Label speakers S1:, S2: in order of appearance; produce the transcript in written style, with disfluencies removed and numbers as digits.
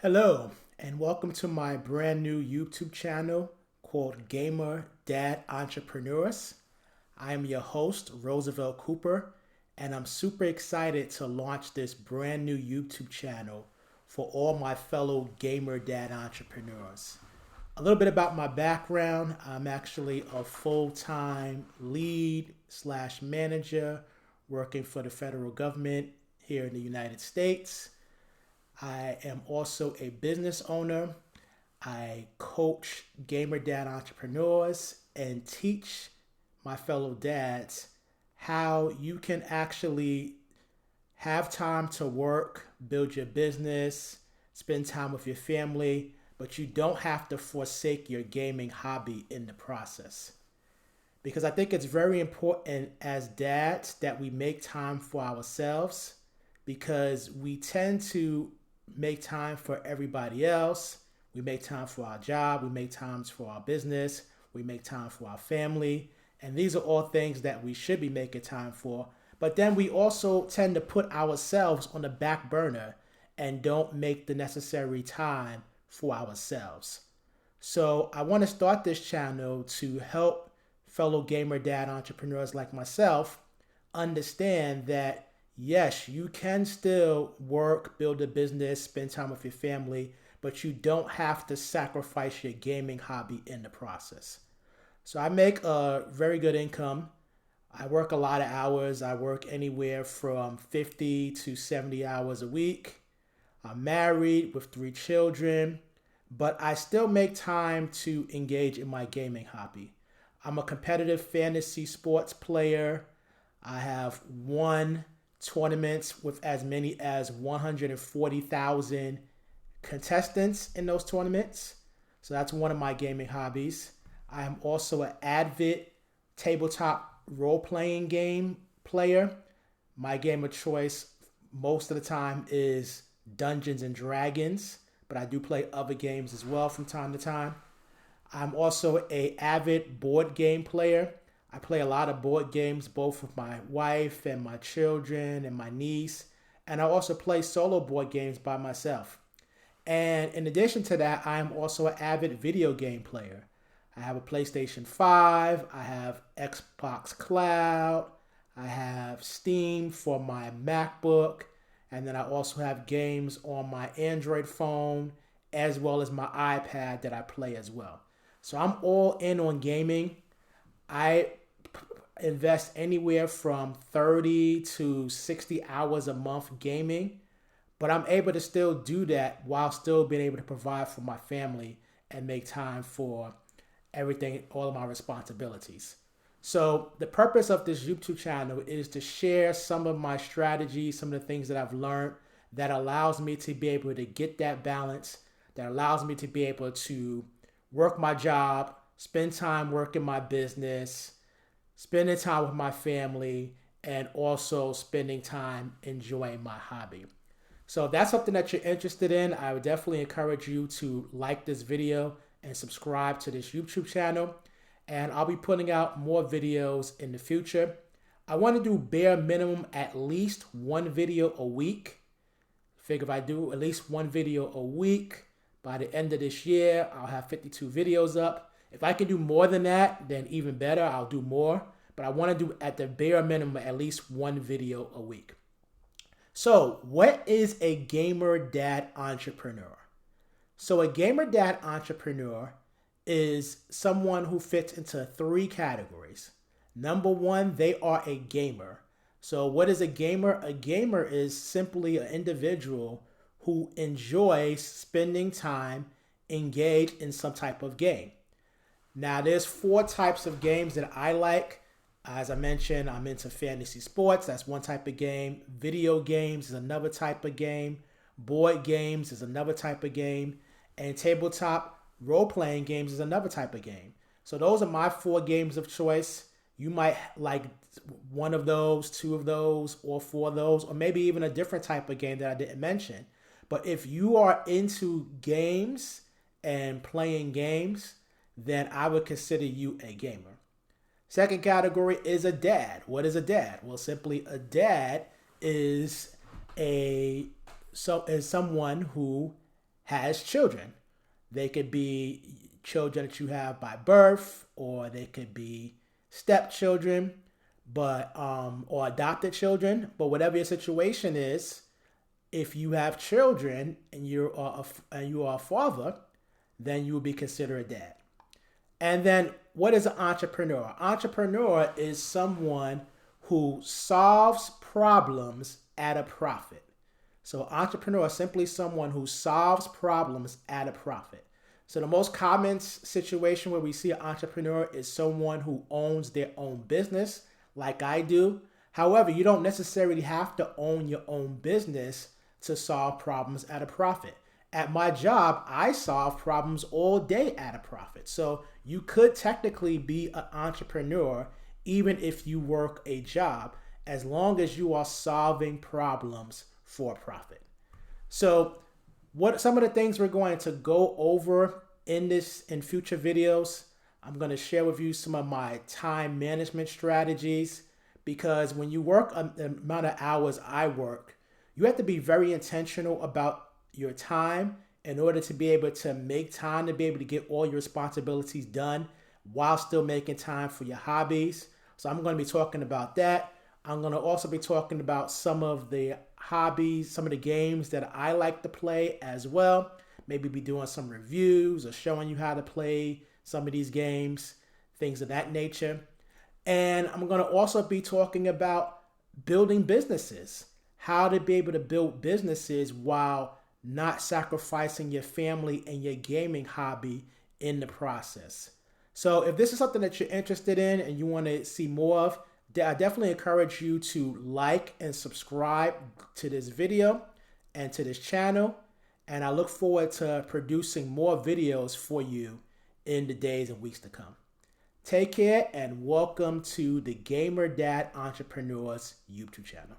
S1: Hello, and welcome to my brand new YouTube channel called Gamer Dad Entrepreneurs. I am your host, Roosevelt Cooper, and I'm super excited to launch this brand new YouTube channel for all my fellow Gamer Dad entrepreneurs. A little bit about my background. I'm actually a full-time lead slash manager working for the federal government here in the United States. I am also a business owner. I coach gamer dad entrepreneurs and teach my fellow dads how you can actually have time to work, build your business, spend time with your family, but you don't have to forsake your gaming hobby in the process. Because I think it's very important as dads that we make time for ourselves because we tend to make time for everybody else. We make time for our job. We make times for our business. We make time for our family. And these are all things that we should be making time for. But then we also tend to put ourselves on the back burner and don't make the necessary time for ourselves. So I want to start this channel to help fellow gamer dad entrepreneurs like myself understand that yes, you can still work, build a business, spend time with your family, but you don't have to sacrifice your gaming hobby in the process. So I make a very good income. I work a lot of hours. I work anywhere from 50 to 70 hours a week. I'm married with 3 children, but I still make time to engage in my gaming hobby. I'm a competitive fantasy sports player. I have won tournaments with as many as 140,000 contestants in those tournaments. So that's one of my gaming hobbies. I am also an avid tabletop role-playing game player. My game of choice most of the time is Dungeons and Dragons, but I do play other games as well from time to time. I'm also an avid board game player. I play a lot of board games, both with my wife and my children and my niece. And I also play solo board games by myself. And in addition to that, I am also an avid video game player. I have a PlayStation 5, I have Xbox Cloud, I have Steam for my MacBook, and then I also have games on my Android phone as well as my iPad that I play as well. So I'm all in on gaming. I invest anywhere from 30 to 60 hours a month gaming, but I'm able to still do that while still being able to provide for my family and make time for everything, all of my responsibilities. So the purpose of this YouTube channel is to share some of my strategies, some of the things that I've learned that allows me to be able to get that balance, that allows me to be able to work my job, spend time working my business, spending time with my family, and also spending time enjoying my hobby. So if that's something that you're interested in, I would definitely encourage you to like this video and subscribe to this YouTube channel. And I'll be putting out more videos in the future. I want to do bare minimum at least one video a week. Figure if I do at least one video a week, by the end of this year, I'll have 52 videos up. If I can do more than that, then even better, I'll do more. But I want to do at the bare minimum at least one video a week. So what is a gamer dad entrepreneur? So a gamer dad entrepreneur is someone who fits into 3 categories. Number one, they are a gamer. So what is a gamer? A gamer is simply an individual who enjoys spending time engaged in some type of game. Now, there's 4 types of games that I like. As I mentioned, I'm into fantasy sports. That's one type of game. Video games is another type of game. Board games is another type of game. And tabletop role-playing games is another type of game. So those are my 4 games of choice. You might like one of those, 2 of those, or 4 of those, or maybe even a different type of game that I didn't mention. But if you are into games and playing games, then I would consider you a gamer. Second category is a dad. What is a dad? Well, simply a dad is someone who has children. They could be children that you have by birth, or they could be stepchildren, but or adopted children. But whatever your situation is, if you have children and you are a father, then you will be considered a dad. And then what is an entrepreneur? Entrepreneur is someone who solves problems at a profit. So entrepreneur is simply someone who solves problems at a profit. So the most common situation where we see an entrepreneur is someone who owns their own business, like I do. However, you don't necessarily have to own your own business to solve problems at a profit. At my job, I solve problems all day at a profit. So you could technically be an entrepreneur even if you work a job, as long as you are solving problems for profit. So what some of the things we're going to go over in future videos, I'm going to share with you some of my time management strategies, because when you work the amount of hours I work, you have to be very intentional about your time in order to be able to make time to be able to get all your responsibilities done while still making time for your hobbies. So I'm going to be talking about that. I'm going to also be talking about some of the hobbies, some of the games that I like to play as well. Maybe be doing some reviews or showing you how to play some of these games, things of that nature. And I'm going to also be talking about building businesses, how to be able to build businesses while not sacrificing your family and your gaming hobby in the process. So if this is something that you're interested in and you want to see more of, I definitely encourage you to like and subscribe to this video and to this channel. And I look forward to producing more videos for you in the days and weeks to come. Take care and welcome to the Gamer Dad Entrepreneurs YouTube channel.